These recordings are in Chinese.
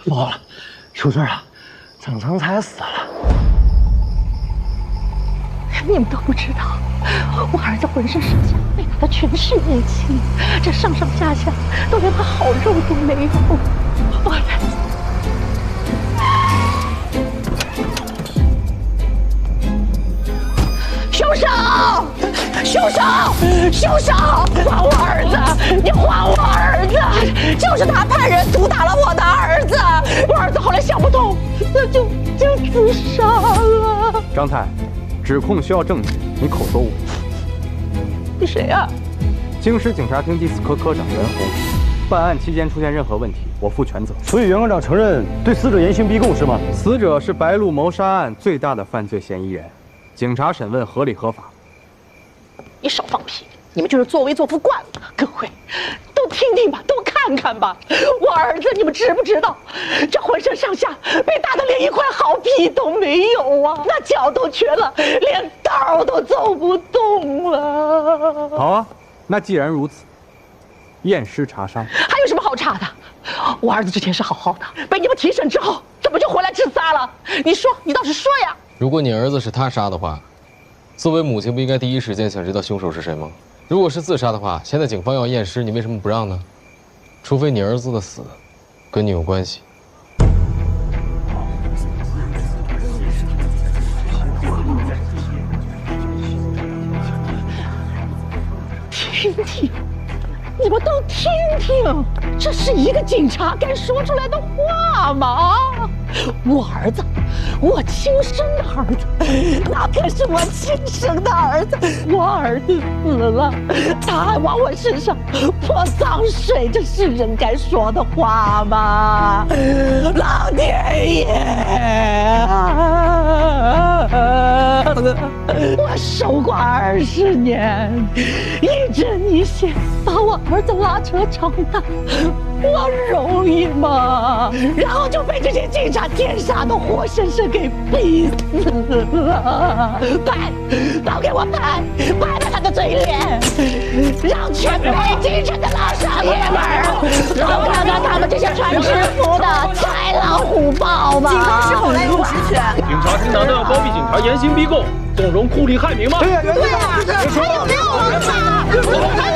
不好了，秀春啊，曾成才死了。你们都不知道，我儿子浑身上下被打的全是淤青，这上上下下都连块好肉都没有。我儿子。 凶手！凶手！凶手！还我儿子！你还我儿子！就是他派人毒打了我的儿子，我儿子后来想不通，那就自杀了。张太，指控需要证据，你口说无凭。你谁呀？京师警察厅第4科科长任红。办案期间出现任何问题，我负全责。所以袁科长承认对死者严刑逼供是吗？死者是白鹿谋杀案最大的犯罪嫌疑人。 警察审问合理合法。你少放屁！你们就是作威作福惯了。各位，都听听吧，都看看吧。我儿子，你们知不知道？这浑身上下被打得连一块好皮都没有啊！那脚都瘸了，连道都走不动了。好啊，那既然如此，验尸查伤。还有什么好查的？我儿子之前是好好的，被你们提审之后，怎么就回来自杀了？你说，你倒是说呀！ 如果你儿子是他杀的话，作为母亲不应该第一时间想知道凶手是谁吗？如果是自杀的话，现在警方要验尸，你为什么不让呢？除非你儿子的死跟你有关系。听听，你们都听听，这是一个警察该说出来的话吗？我儿子，我亲生的儿子，那可是我亲生的儿子。我儿子死了，他还往我身上泼脏水，这是人该说的话吗？老天爷！我守寡20年，一针一线把我儿子拉扯长大，我容易吗？然后就被这些警察天杀的活生生给逼死了！拍，都给我拍，拍拍他的嘴脸，让全北京城的老少爷们儿都看看他们这些穿制服的豺狼虎豹吧！警方是否滥用职权？警察经常都要包庇警察严刑逼供，纵容酷吏害民吗？对呀，还有没有王法？还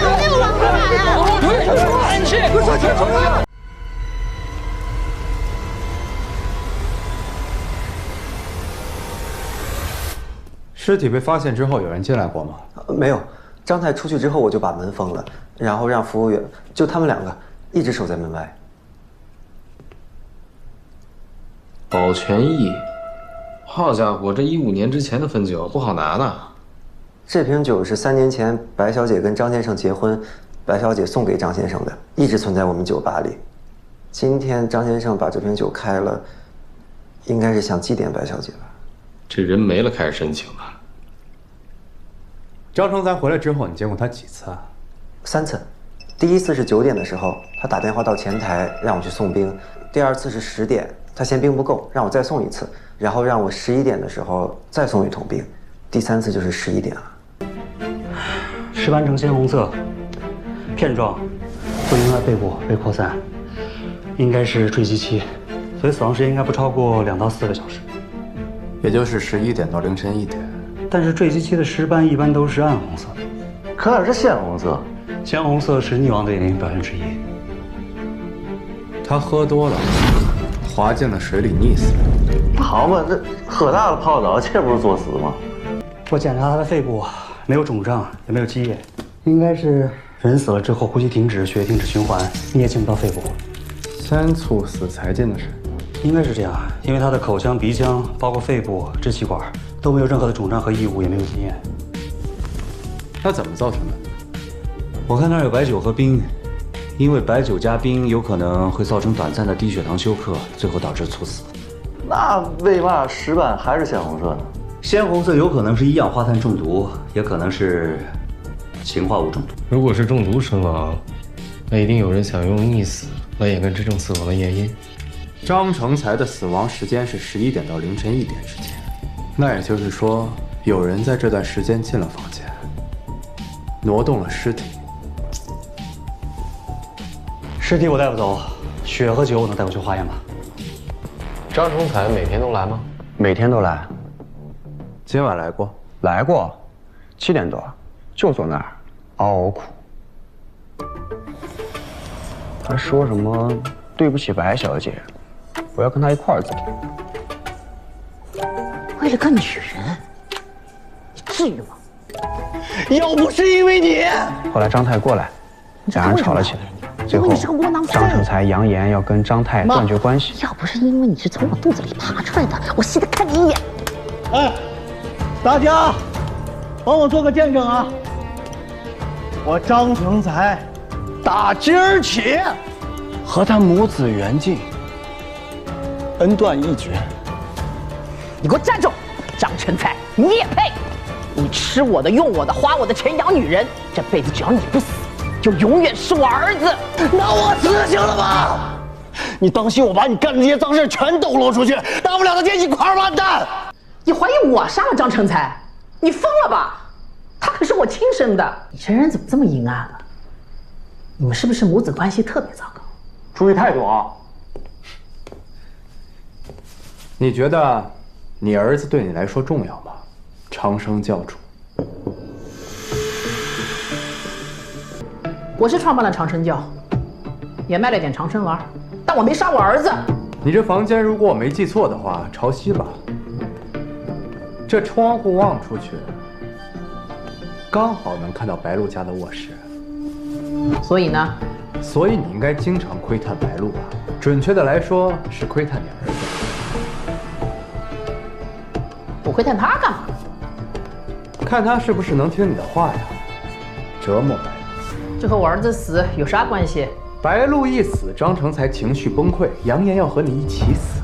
有没有王法呀？安气！尸体被发现之后，有人进来过吗？没有，张太出去之后我就把门封了，然后让服务员就他们2个一直守在门外。保全义，好家伙，这15年之前的汾酒不好拿呢。这瓶酒是3年前白小姐跟张先生结婚，白小姐送给张先生的，一直存在我们酒吧里。今天张先生把这瓶酒开了，应该是想祭奠白小姐吧。这人没了，开始申请了。张成才回来之后，你见过他几次啊？3次。第一次是9点的时候，他打电话到前台让我去送兵；第2次是10点，他嫌兵不够，让我再送1次，然后让我11点的时候再送1桶兵；第3次就是11点了。尸斑呈鲜红色，片状，不应该背部被扩散，应该是坠机期，所以死亡时间应该不超过2到4个小时，也就是11点到凌晨1点。但是坠机期的尸斑一般都是暗红色的，可哪是鲜红色？鲜红色是溺亡的典型表现之一。他喝多了，滑进了水里溺死了。好嘛，这喝大了泡澡，这不是作死吗？我检查他的肺部，没有肿胀，也没有积液，应该是人死了之后呼吸停止，血液停止循环，你也进不到肺部。先猝死才进的水，应该是这样，因为他的口腔、鼻腔，包括肺部、支气管都没有任何的肿胀和异物，也没有经验。那怎么造成的？我看那儿有白酒和冰，因为白酒加冰有可能会造成短暂的低血糖休克，最后导致猝死。那为嘛尸斑还是鲜红色呢？鲜红色有可能是一氧化碳中毒，也可能是氰化物中毒。如果是中毒身亡，那一定有人想用溺死来掩盖真正死亡的原因。张成才的死亡时间是11点到凌晨1点之间，那也就是说，有人在这段时间进了房间，挪动了尸体。尸体我带不走，血和酒能带我去化验吗？张成才每天都来吗？每天都来。今晚来过。来过，7点多，就坐那儿嗷嗷哭，还说什么对不起白小姐，我要跟她一块儿走。为了个女人，你至于吗？要不是因为你，后来张太过来，两人吵了起来，最后因为你是个窝囊废张成才扬言要跟张太断绝关系。要不是因为你是从我肚子里爬出来的，我稀得看你一眼。哎，大家，帮我做个见证啊！我张成才，打今儿起和他母子缘尽，恩断义绝。你给我站住！张成才，你也配？你吃我的、用我的、花我的钱养女人，这辈子只要你不死，就永远是我儿子。那我死行了吧？你当心我把你干的这些脏事全抖落出去，大不了的这一块完蛋。你怀疑我杀了张成才？你疯了吧？他可是我亲生的。你这人怎么这么阴暗了？你们是不是母子关系特别糟糕？注意态度啊！你觉得你儿子对你来说重要吗？长生教主。我是创办了长生教，也卖了点长生丸，但我没杀我儿子。你这房间如果我没记错的话，朝西吧。这窗户望出去，刚好能看到白鹿家的卧室。所以呢？所以你应该经常窥探白鹿吧？准确的来说，是窥探你儿子。我窥探他干嘛？看他是不是能听你的话呀？折磨白鹿。这和我儿子死有啥关系？白鹿一死，张成才情绪崩溃，扬言要和你一起死。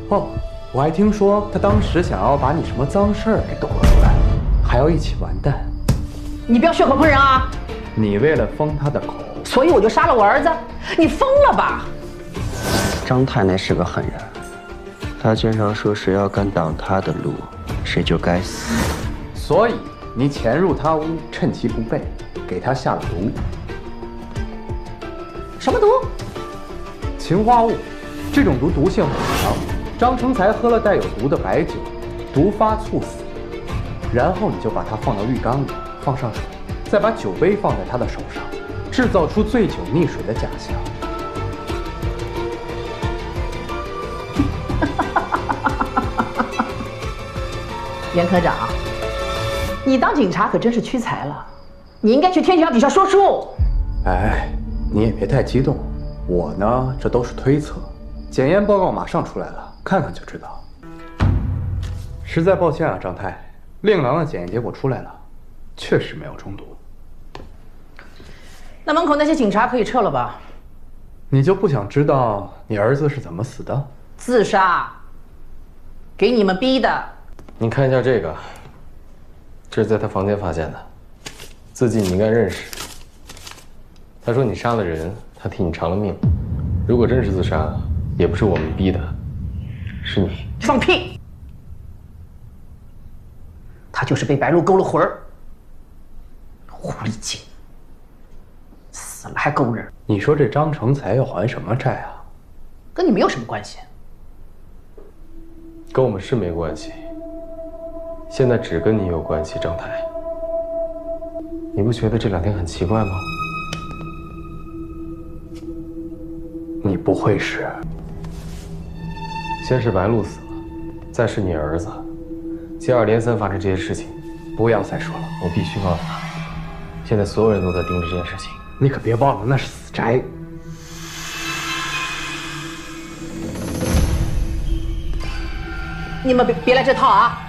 哦，我还听说他当时想要把你什么脏事儿给抖了出来，还要一起完蛋。你不要血口喷人啊！你为了封他的口，所以我就杀了我儿子？你疯了吧？张太那是个狠人，他经常说谁要敢挡他的路，谁就该死。所以你潜入他屋，趁其不备，给他下了毒。什么毒？氰化物，这种毒毒性很强。张成才喝了带有毒的白酒，毒发猝死，然后你就把他放到浴缸里，放上水，再把酒杯放在他的手上，制造出醉酒溺水的假象。严科长，你当警察可真是屈才了，你应该去天桥底下说书。哎，你也别太激动，我呢这都是推测，检验报告马上出来了，看看就知道。实在抱歉啊，张太，令郎的检验结果出来了，确实没有中毒。那门口那些警察可以撤了吧？你就不想知道你儿子是怎么死的？自杀，给你们逼的。你看一下这个，这是在他房间发现的，字迹你应该认识。他说你杀了人，他替你偿了命。如果真是自杀，也不是我们逼的，是你。放屁！他就是被白鹿勾了魂儿，狐狸精，死了还勾人。你说这张成才要还什么债啊？跟你没有什么关系。跟我们是没关系，现在只跟你有关系，张太。你不觉得这2天很奇怪吗？你不会是……先是白鹿死了，再是你儿子，接二连三发生这些事情。不要再说了，我必须告诉他，现在所有人都在盯着这件事情。你可别忘了，那是死宅。你们别来这套啊！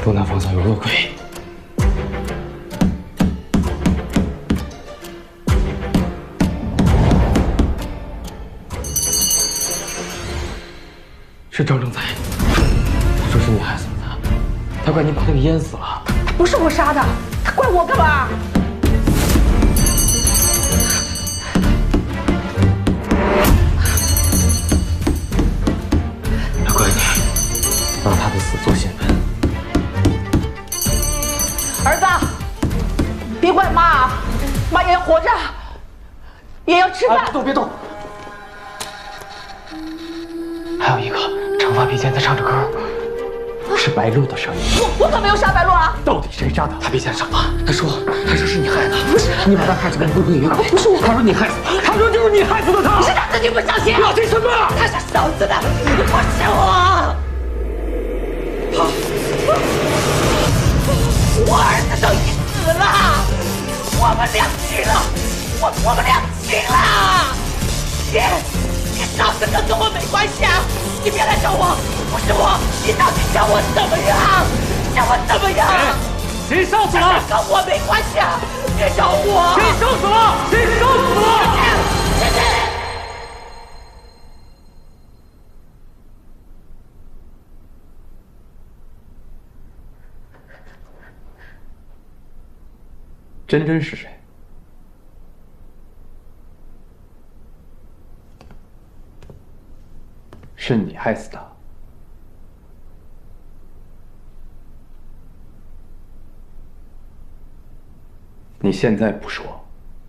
东南方向有恶鬼。是张成才，他说是你害死了他，他怪你把他给淹死了。不是我杀的，他怪我干嘛？他怪你，帮他的死做新闻。儿子，别怪妈，妈也要活着，也要吃饭。别动，别动。还有一个长发披肩在唱着歌，是白鹿的声音。我可没有杀白鹿啊！到底谁杀的？他披肩长发，他说是你害的。不是，你把他害死了，会不会有鬼？不是我，他说你害死他，他说就是你害死的他。是他自己不相信。要听什么？他是烧死的，不是我。我儿子都已经死了，我们两清了，我们两清了。你烧死的跟我没关系啊！你别来找我，不是我，你到底想我怎么样？想我怎么样？谁烧死了？跟我没关系啊！别找我！谁烧死了？谁烧死了？谢谢。真真是谁？是你害死他。你现在不说，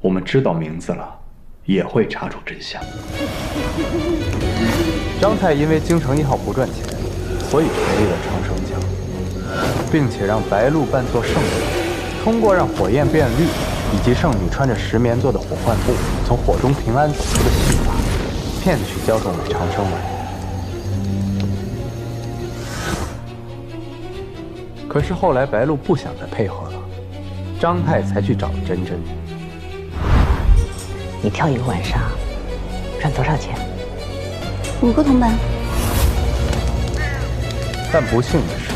我们知道名字了，也会查出真相。张太因为京城1号不赚钱，所以成立了长生教，并且让白鹿扮作圣女，通过让火焰变绿，以及圣女穿着石棉做的火幻布从火中平安走出的戏法，骗取教众们长生丸。可是后来白鹿不想再配合了，张太才去找了真真。你跳一个晚上，赚多少钱5个铜板。但不幸的是，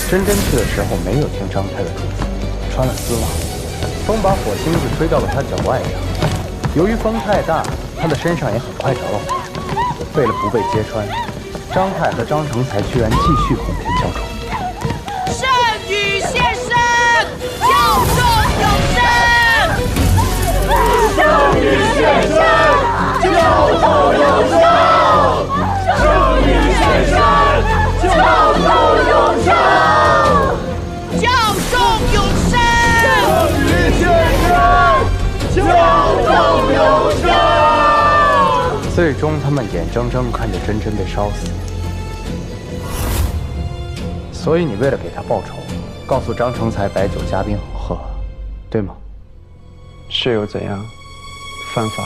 真真去的时候没有听张太的嘱咐，穿了丝袜，风把火星子吹到了他脚腕上。由于风太大，他的身上也很快着了火。为了不被揭穿，张太和张成才居然继续哄骗教众。圣女现身，教众有声。圣女现身，教众有声。圣女现身，教众有声。教众有声。圣女现身，教众有声。最终，他们眼睁睁看着真真被烧死。所以你为了给他报仇，告诉张成才白酒加冰好喝，对吗？是又怎样？犯法？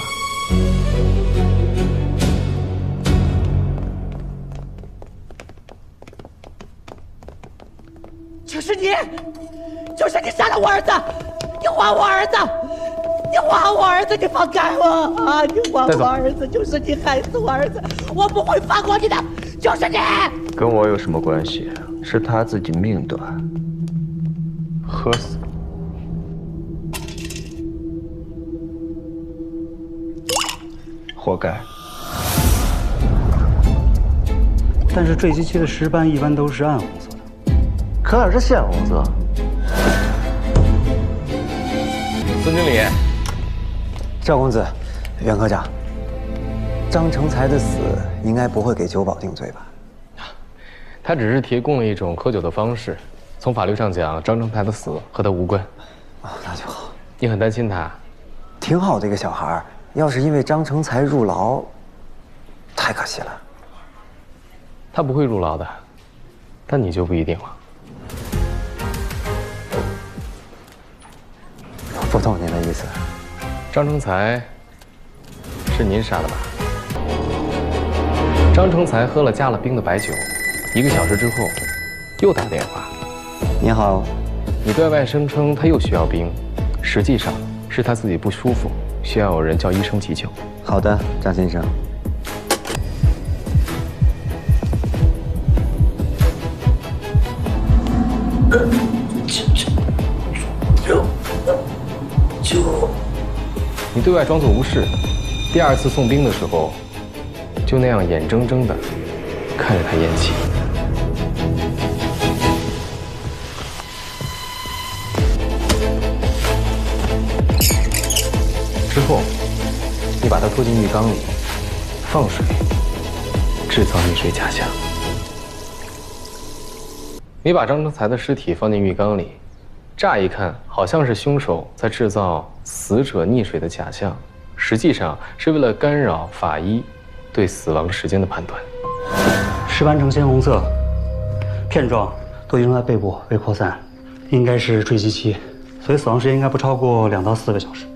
就是你，就是你杀了我儿子！你还我儿子！你还我儿子！你放开我啊！你还我儿子！就是你害死我儿子！我不会放过你的！就是你！跟我有什么关系？是他自己命短，喝死。活该。但是坠机器的石斑一般都是暗红色的，可哪是鲜红色？孙经理，赵公子，袁科长，张成才的死应该不会给酒保定罪吧？他只是提供了一种喝酒的方式，从法律上讲，张成才的死和他无关。哦，那就好。你很担心他？挺好的一个小孩儿，要是因为张成才入牢，太可惜了。他不会入牢的，但你就不一定了。不懂您的意思。张成才是您杀的吧？张成才喝了加了冰的白酒，1个小时之后又打电话。你好，你对外声称他又需要冰，实际上是他自己不舒服，需要有人叫医生急救。好的，张先生。你对外装作无事，第2次送冰的时候，就那样眼睁睁地看着他咽气。之后，你把它拖进浴缸里，放水，制造溺水假象。你把张成才的尸体放进浴缸里，乍一看好像是凶手在制造死者溺水的假象，实际上是为了干扰法医对死亡时间的判断。尸斑呈鲜红色，片状都已经在背部被扩散，应该是坠机期，所以死亡时间应该不超过2到4个小时。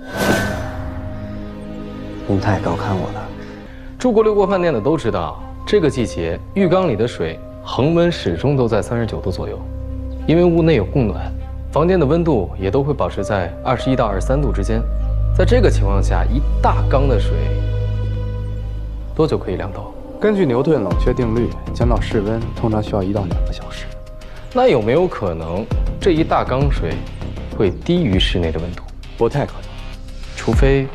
您太高看我了。住过六国饭店的都知道，这个季节浴缸里的水恒温始终都在39度左右，因为屋内有供暖，房间的温度也都会保持在21到23度之间。在这个情况下，一大缸的水多久可以凉透？根据牛顿冷却定律，降到室温通常需要1到2个小时。那有没有可能这一大缸水会低于室内的温度？不太可能，除非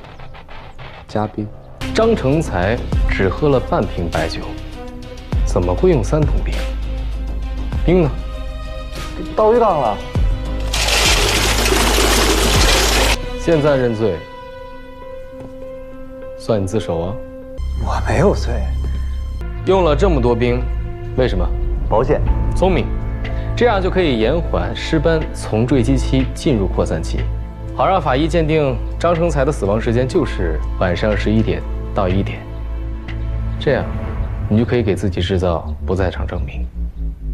加冰。张成才只喝了半瓶白酒，怎么会用3桶冰？冰呢？倒浴缸了。现在认罪，算你自首啊！我没有罪。用了这么多冰，为什么？保险。聪明，这样就可以延缓尸斑从坠机期进入扩散期，好让法医鉴定张成才的死亡时间就是晚上11点到1点。这样，你就可以给自己制造不在场证明。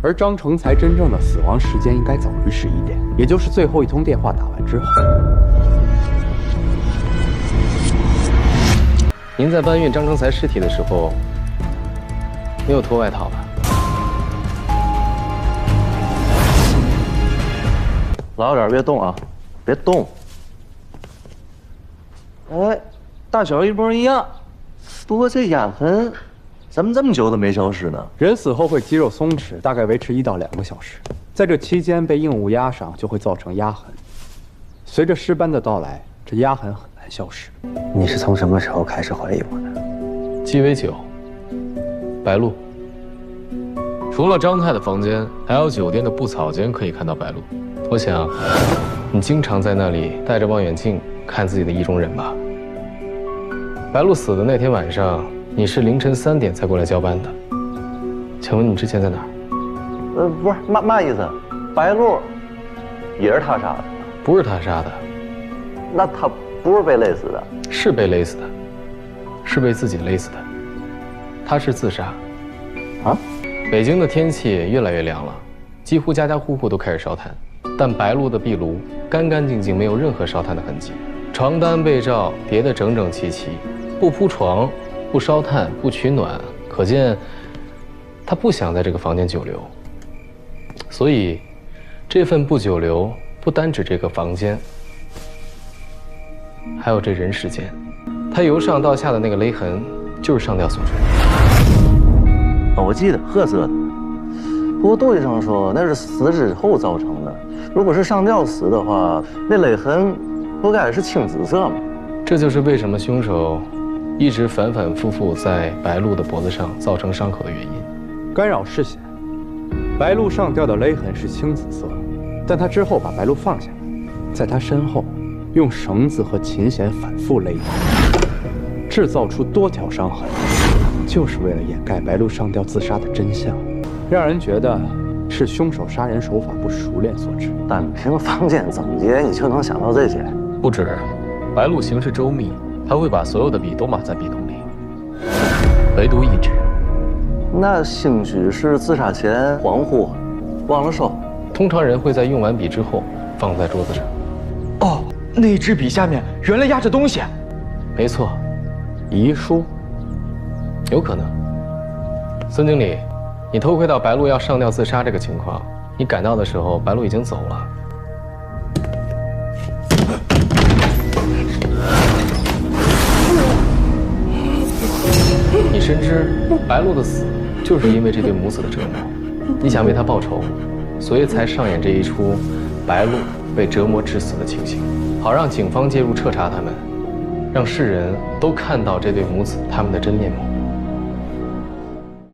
而张成才真正的死亡时间应该早于11点，也就是最后一通电话打完之后。您在搬运张成才尸体的时候，没有脱外套吧？老点，别动啊，别动。哎，大小一模一样，不过这压痕怎么这么久都没消失呢？人死后会肌肉松弛，大概维持1到2个小时，在这期间被硬物压上，就会造成压痕。随着尸斑的到来，这压痕很难消失。你是从什么时候开始怀疑我的？鸡尾酒、白露。除了张太的房间，还有酒店的布草间可以看到白露。我想，你经常在那里带着望远镜看自己的意中人吧？白露死的那天晚上，你是凌晨3点才过来交班的。请问你之前在哪儿？不是嘛意思？白露也是他杀的？不是他杀的。那他不是被勒死的？是被勒死的，是被自己勒死的。他是自杀。啊？北京的天气越来越凉了，几乎家家户户都开始烧炭，但白露的壁炉干干净净，没有任何烧炭的痕迹，床单被罩叠得整整齐齐，不铺床，不烧炭，不取暖，可见他不想在这个房间久留。所以，这份不久留不单指这个房间，还有这人世间。他由上到下的那个勒痕，就是上吊所致。我记得褐色的，不过杜医生说那是死之后造成的。如果是上吊死的话，那勒痕不该是青紫色吗？这就是为什么凶手一直反反复复在白露的脖子上造成伤口的原因。干扰视线，白露上吊的勒痕是青紫色，但他之后把白露放下来，在他身后用绳子和琴弦反复勒他，制造出多条伤痕，就是为了掩盖白露上吊自杀的真相，让人觉得是凶手杀人手法不熟练所致。单凭房间整洁，你就能想到这些？不止，白露行事周密，他会把所有的笔都码在笔筒里，唯独一支。那兴许是自杀前恍惚，忘了收。通常人会在用完笔之后放在桌子上。哦，那支笔下面原来压着东西。没错，遗书。有可能。孙经理，你偷窥到白露要上吊自杀这个情况，你赶到的时候，白露已经走了。你深知白露的死就是因为这对母子的折磨，你想为她报仇，所以才上演这一出白露被折磨致死的情形，好让警方介入彻查他们，让世人都看到这对母子他们的真面目。